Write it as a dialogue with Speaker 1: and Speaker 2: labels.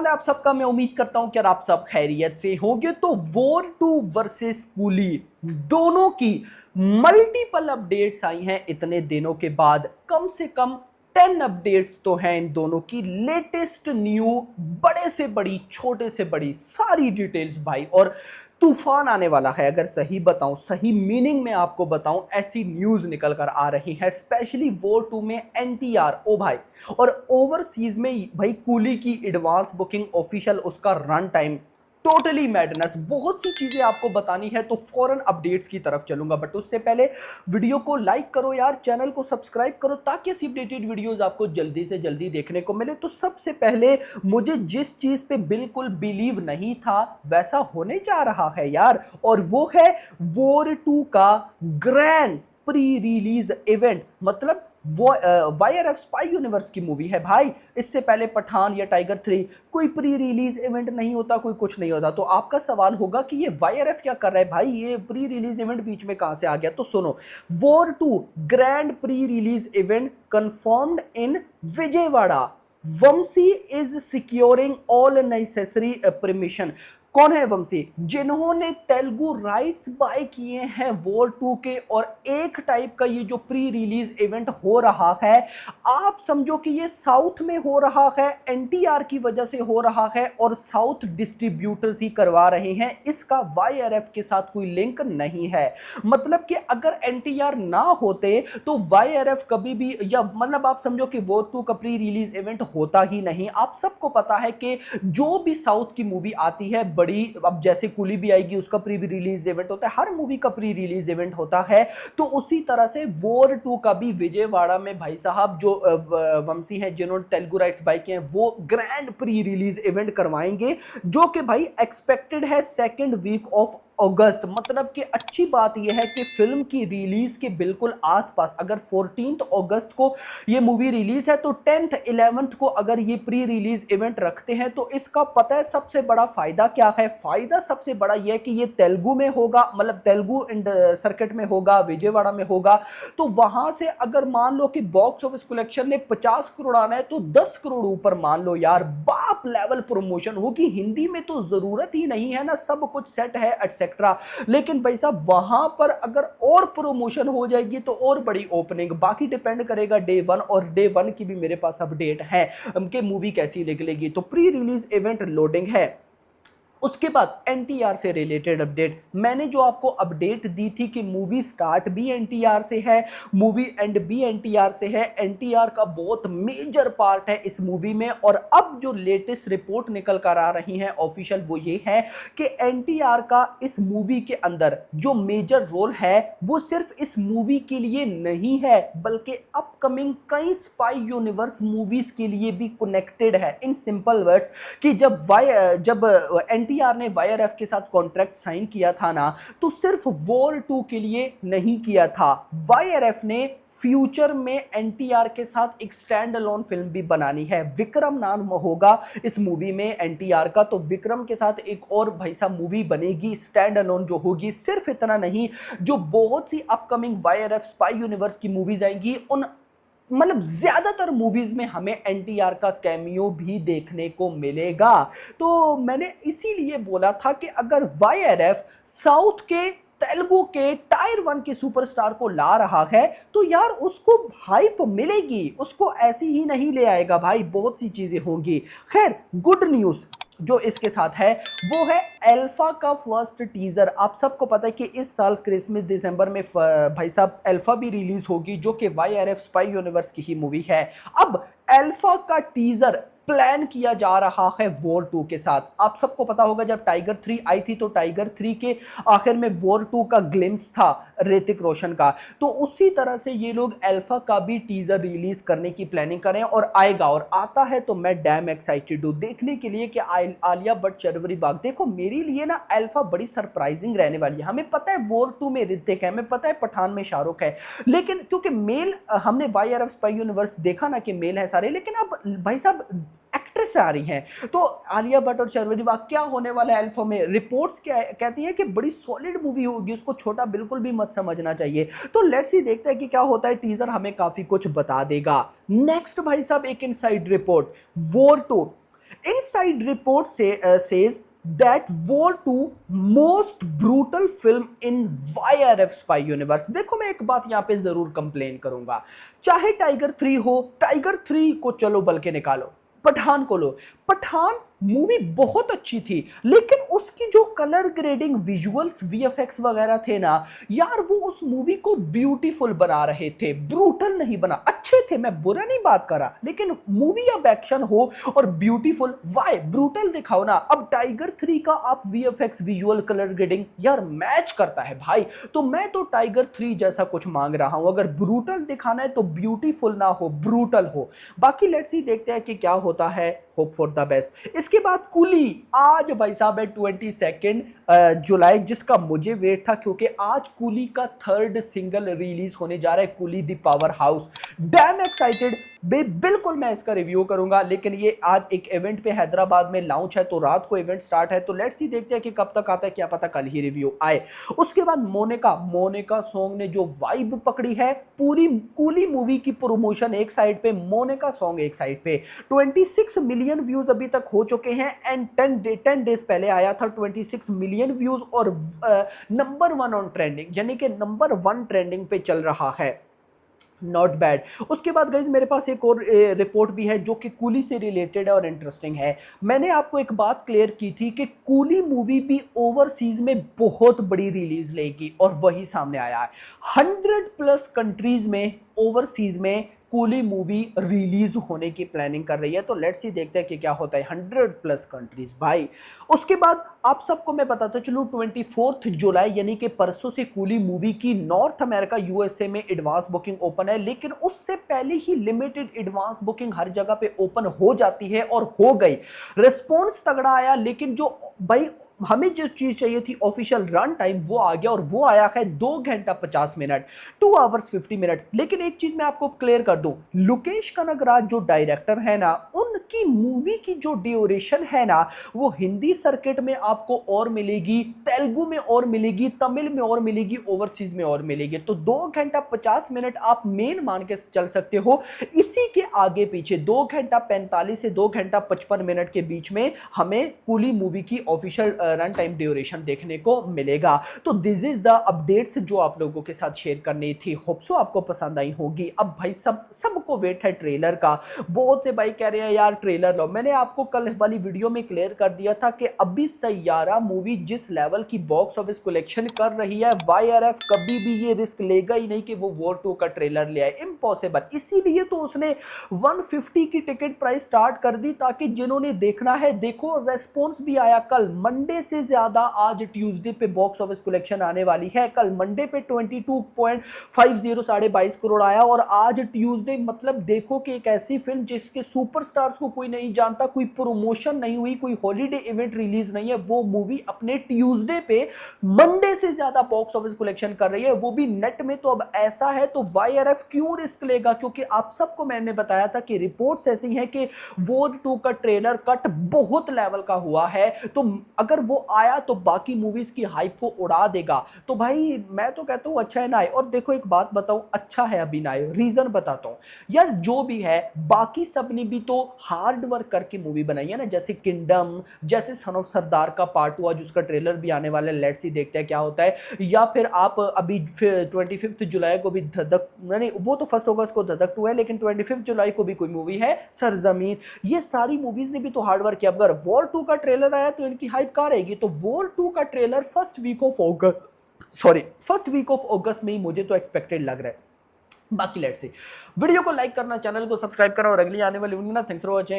Speaker 1: हाल है आप सबका। मैं उम्मीद करता हूं कि आप सब खैरियत से होंगे। तो वॉर 2 वर्सेस कूली दोनों की मल्टीपल अपडेट्स आई हैं इतने दिनों के बाद। कम से कम 10 अपडेट्स तो हैं इन दोनों की। लेटेस्ट न्यू, बड़े से बड़ी छोटे से बड़ी सारी डिटेल्स भाई। और तूफान आने वाला है, अगर सही बताऊं, सही मीनिंग में आपको बताऊं, ऐसी न्यूज निकल कर आ रही है। स्पेशली वॉर 2 में एनटीआर, ओ भाई, और ओवरसीज में भाई कूली की एडवांस बुकिंग, ऑफिशियल उसका रन टाइम, टोटली मैडनेस। बहुत सी चीजें आपको बतानी है तो फौरन अपडेट्स की तरफ चलूंगा, बट उससे पहले वीडियो को लाइक करो यार, चैनल को सब्सक्राइब करो ताकि ऐसी अपडेटेड वीडियोस आपको जल्दी से जल्दी देखने को मिले। तो सबसे पहले मुझे जिस चीज पे बिल्कुल बिलीव नहीं था वैसा होने जा रहा है यार, और वो है वॉर 2 का ग्रैंड प्री रिलीज इवेंट। मतलब वो वाईआरएफ स्पाई यूनिवर्स की मूवी है भाई। इससे पहले पठान या टाइगर 3 कोई प्री रिलीज इवेंट नहीं होता, कोई कुछ नहीं होता। तो आपका सवाल होगा कि ये वाईआरएफ क्या कर रहा है भाई, ये प्री रिलीज इवेंट बीच में कहां से आ गया। तो सुनो, War 2 grand pre release event confirmed in Vijayawada. Vamshi is securing all necessary permission. कौन है वंशी? जिन्होंने तेलुगु राइट्स बाय किए हैं वॉर 2 के। और एक टाइप का ये जो प्री रिलीज इवेंट हो रहा है, आप समझो कि ये साउथ में हो रहा है, एनटीआर की वजह से हो रहा है, और साउथ डिस्ट्रीब्यूटर्स ही करवा रहे हैं। इसका वाईआरएफ के साथ कोई लिंक नहीं है। मतलब कि अगर एनटीआर ना होते तो वाईआरएफ कभी भी, या मतलब आप समझो कि वॉर 2 का प्री रिलीज इवेंट होता ही नहीं। आप सबको पता है कि जो भी साउथ की मूवी आती है बड़ी, अब जैसे कुली भी आएगी उसका प्री रिलीज इवेंट होता है, हर मूवी का प्री रिलीज इवेंट होता है। तो उसी तरह से वॉर 2 का भी विजयवाड़ा में भाई साहब जो वंशी हैं जिन्होंने तेलुगु राइट्स बाय किए हैं, वो ग्रैंड प्री रिलीज इवेंट करवाएंगे, जो कि भाई एक्सपेक्टेड है सेकेंड वीक ऑफ अगस्त। मतलब कि अच्छी बात यह है कि फिल्म की रिलीज के बिल्कुल आसपास, अगर 14 अगस्त को ये मूवी रिलीज है तो 10th 11th को अगर ये प्री रिलीज इवेंट रखते हैं तो इसका पता है सबसे बड़ा फायदा क्या है। फायदा सबसे बड़ा यह है कि ये तेलुगु में होगा, मतलब तेलुगु सर्किट में होगा, विजयवाड़ा में होगा। तो वहां से अगर मान लो कि बॉक्स ऑफिस कलेक्शन ने 50 करोड़ आना है तो 10 करोड़ ऊपर मान लो यार, बाप लेवल प्रमोशन होगी। हिंदी में तो जरूरत ही नहीं है ना, सब कुछ सेट है एटसेट्रा। लेकिन भाई साहब वहां पर अगर और प्रमोशन हो जाएगी तो और बड़ी ओपनिंग। बाकी डिपेंड करेगा डे 1, और डे 1 की भी मेरे पास अपडेट है कि मूवी कैसी निकलेगी। तो प्री रिलीज इवेंट लोडिंग है। उसके बाद एनटीआर से रिलेटेड अपडेट, मैंने जो आपको अपडेट दी थी कि मूवी स्टार्ट भी एनटीआर से है, मूवी एंड भी एनटीआर से है, एनटीआर का बहुत मेजर पार्ट है इस मूवी में। और अब जो लेटेस्ट रिपोर्ट निकल कर आ रही है ऑफिशियल, वो ये है कि एनटीआर का इस मूवी के अंदर जो मेजर रोल है वो सिर्फ इस मूवी के लिए नहीं है, बल्कि अपकमिंग कई स्पाई यूनिवर्स मूवीज के लिए भी कनेक्टेड है। इन सिंपल वर्ड्स कि जब एनटीआर ने वाईआरएफ के साथ कॉन्ट्रैक्ट साइन किया था ना, तो सिर्फ वॉर 2 के लिए नहीं किया था। वाईआरएफ ने फ्यूचर में एनटीआर के साथ एक स्टैंड अलोन फिल्म भी बनानी है। विक्रम नाम होगा इस मूवी में एनटीआर का। तो विक्रम के साथ एक और भाई साहब मूवी बनेगी स्टैंड अलोन जो होगी। सिर्फ इतना नहीं, जो बहुत सी अपकमिंग वाईआरएफ स्पाई यूनिवर्स की मूवीज आएंगी, उन मतलब ज्यादातर मूवीज में हमें एनटीआर का कैमियो भी देखने को मिलेगा। तो मैंने इसीलिए बोला था कि अगर वाईआरएफ साउथ के तेलुगु के टायर 1 के सुपरस्टार को ला रहा है तो यार उसको हाइप मिलेगी, उसको ऐसी ही नहीं ले आएगा भाई, बहुत सी चीजें होंगी। खैर, गुड न्यूज जो इसके साथ है वो है अल्फा का फर्स्ट टीजर। आप सबको पता है कि इस साल क्रिसमस दिसंबर में भाई साहब अल्फा भी रिलीज होगी, जो कि वाईआरएफ स्पाई यूनिवर्स की ही मूवी है। अब अल्फा का टीजर प्लान किया जा रहा है वॉर 2 के साथ। आप सबको पता होगा जब टाइगर 3 आई थी तो टाइगर 3 के आखिर में वॉर 2 का ग्लिम्स था ऋतिक रोशन का। तो उसी तरह से ये लोग अल्फा का भी टीजर रिलीज करने की प्लानिंग करें, और आएगा और आता है तो मैं डैम एक्साइटेड हूं देखने के लिए कि आलिया भट्ट चरवरी बाग। देखो मेरे लिए ना अल्फा बड़ी सरप्राइजिंग रहने वाली है। हमें पता है वॉर 2 में ऋतिक है, हमें पता है पठान में शाहरुख है, लेकिन क्योंकि मेल हमने वाईआरएफ स्पाई यूनिवर्स देखा ना कि मेल है सारे, लेकिन अब भाई साहब एक्ट्रेस आ रही हैं। तो आलिया भट्ट और चरवरी बाग क्या होने वाला है अल्फा में, रिपोर्ट्स क्या कहती है कि बड़ी सॉलिड मूवी होगी, उसको छोटा बिल्कुल भी मत समझना चाहिए। तो लेट्स ही देखते हैं कि क्या होता है, टीजर हमें काफी कुछ बता देगा। नेक्स्ट भाई साहब एक inside report, war 2 inside report says that War 2 most brutal film in YRF spy universe। देखो मैं एक बात यहां पे जरूर कंप्लेन करूंगा, चाहे टाइगर 3 हो, टाइगर 3 को चलो बल्कि निकालो, पठान को लो। पठान मूवी बहुत अच्छी थी, लेकिन उसकी जो कलर ग्रेडिंग, विजुअल्स, वीएफएक्स वगैरह थे ना यार, वो उस मूवी को ब्यूटीफुल बना रहे थे, ब्रूटल नहीं बना। अच्छे थे, मैं बुरा नहीं बात कर रहा, लेकिन मूवी अब एक्शन हो और ब्यूटीफुल, वाई ब्रूटल दिखाओ ना। अब टाइगर 3 का आप वीएफएक्स, विजुअल, कलर ग्रेडिंग यार मैच करता है भाई, तो मैं तो टाइगर 3 जैसा कुछ मांग रहा हूं। अगर ब्रूटल दिखाना है तो ब्यूटीफुल ना हो, ब्रूटल हो। बाकी लेट्स सी, देखते हैं कि क्या होता है, होप फॉर द बेस्ट। इसके बाद कुली, आज भाई साहब है 22 जुलाई, जिसका मुझे वेट था, क्योंकि आज कुली का 3rd सिंगल रिलीज होने जा रहा है, Coolie the powerhouse. Damn excited बिल्कुल मैं इसका रिव्यू करूंगा, लेकिन ये आज एक इवेंट पे हैदराबाद में लॉन्च है, तो रात को इवेंट स्टार्ट है, तो लेट्स सी देखते हैं कि कब तक आता है, क्या पता कल ही रिव्यू आए। उसके बाद मोनिका सॉन्ग ने जो वाइब पकड़ी है, पूरी कुली मूवी की प्रमोशन एक साइड पे, मोनिका सॉन्ग एक साइड पे। 26 मिलियन व्यूज अभी तक हो चुके हैं, एंड 10 डेज पहले आया था 26 मिलियन व्यूज, और नंबर 1 ऑन ट्रेंडिंग, यानी कि नंबर 1 ट्रेंडिंग पे चल रहा है। Not bad. उसके बाद गाइज मेरे पास एक और रिपोर्ट भी है जो कि कूली से रिलेटेड है और इंटरेस्टिंग है। मैंने आपको एक बात क्लियर की थी कि कूली मूवी भी ओवरसीज में बहुत बड़ी रिलीज लेगी, और वही सामने आया है। 100+ कंट्रीज में ओवरसीज में कूली मूवी रिलीज होने की प्लानिंग कर रही है, तो लेट्स सी देखते हैं कि क्या होता है। 100+ कंट्रीज भाई। उसके बाद आप सबको मैं बताता चलूं, 24 जुलाई यानी कि परसों से कूली मूवी की नॉर्थ अमेरिका, यूएसए में एडवांस बुकिंग ओपन है, लेकिन उससे पहले ही लिमिटेड एडवांस बुकिंग हर जगह पे ओपन हो जाती है, और हो गई। रिस्पॉन्स तगड़ा आया, लेकिन जो भाई हमें जिस चीज चाहिए थी ऑफिशियल रन टाइम, वो आ गया, और वो आया है 2 घंटा 50 मिनट, 2 आवर्स 50 मिनट। लेकिन एक चीज मैं आपको क्लियर कर दूं, लोकेश कनगराज जो डायरेक्टर है ना, उनकी मूवी की जो ड्यूरेशन है ना, वो हिंदी सर्किट में आपको और मिलेगी, तेलुगु में और मिलेगी, तमिल में और मिलेगी, ओवरसीज में और मिलेगी। तो 2 घंटा 50 मिनट आप मेन मान के चल सकते हो। इसी के आगे पीछे 2 घंटा 45 से 2 घंटा 55 मिनट के बीच में हमें कूली मूवी की ऑफिशियल रन टाइम ड्यूरेशन देखने को मिलेगा। तो दिस इज द अपडेट्स जो आप लोगों के साथ शेयर करनी थी, होप सो आपको पसंद आई होगी। अब भाई सबको वेट है ट्रेलर का। बहुत से भाई कह रहे हैं यार ट्रेलर लो, मैंने आपको कल वाली वीडियो में क्लियर कर दिया था कि अभी सैयारा मूवी जिस लेवल की बॉक्स ऑफिस कलेक्शन कर रही है, YRF कभी भी ये रिस्क लेगा ही नहीं कि वो वॉर 2 का ट्रेलर ले आए, इम्पॉसिबल। इसीलिए तो उसने 150 की टिकट प्राइस स्टार्ट कर दी, ताकि जिन्होंने देखना है देखो। रेस्पॉन्स भी आया कल, मंडे से ज्यादा आज ट्यूसडे पे बॉक्स ऑफिस कलेक्शन आने वाली है। कल मंडे पे 22.50 22.5 करोड़ आया, और आज ट्यूसडे, मतलब देखो कि एक ऐसी फिल्म जिसके सुपरस्टार्स को कोई नहीं जानता, कोई प्रमोशन नहीं हुई, कोई हॉलीडे इवेंट रिलीज नहीं है, वो मूवी अपने ट्यूसडे पे मंडे से ज्यादा बॉक्स ऑफिस कलेक्शन कर रही है, वो भी नेट में। तो अब ऐसा है तो YRF क्यों रिस्क लेगा, क्योंकि आप सबको मैंने बताया था कि रिपोर्ट्स ऐसी हैं कि वॉर 2 का ट्रेलर कट बहुत लेवल का हुआ है, तो अगर वो आया तो बाकी मूवीज की हाइप को उड़ा देगा। तो भाई मैं तो कहता हूं अच्छा है ना आए। और देखो एक बात बताऊं, अच्छा है अभी ना आए, रीजन बताता हूं यार। जो भी है, बाकी सब ने भी तो हार्ड वर्क करके मूवी बनाई है ना, जैसे किंगडम, जैसे सन ऑफ सरदार का पार्ट 2 आज उसका ट्रेलर भी आने वाला है, लेट्स सी देखते हैं क्या होता है। या फिर आप अभी 25 जुलाई को भी धधक, नहीं वो तो 1 अगस्त को धधक 2 है, लेकिन 25 जुलाई को भी कोई मूवी है सरजमीन। ये सारी मूवीज ने भी तो हार्ड वर्क किया। अगर वॉर 2 का ट्रेलर आया तो इनकी हाइप कहां रहेगी। तो वॉर 2 का trailer first week of August में ही मुझे तो एक्सपेक्टेड लग रहा है। बाकी लेट्स सी, वीडियो को लाइक करना, चैनल को सब्सक्राइब करो, और अगली आने वाली वीडियो ना, थैंक्स फॉर वॉचिंग।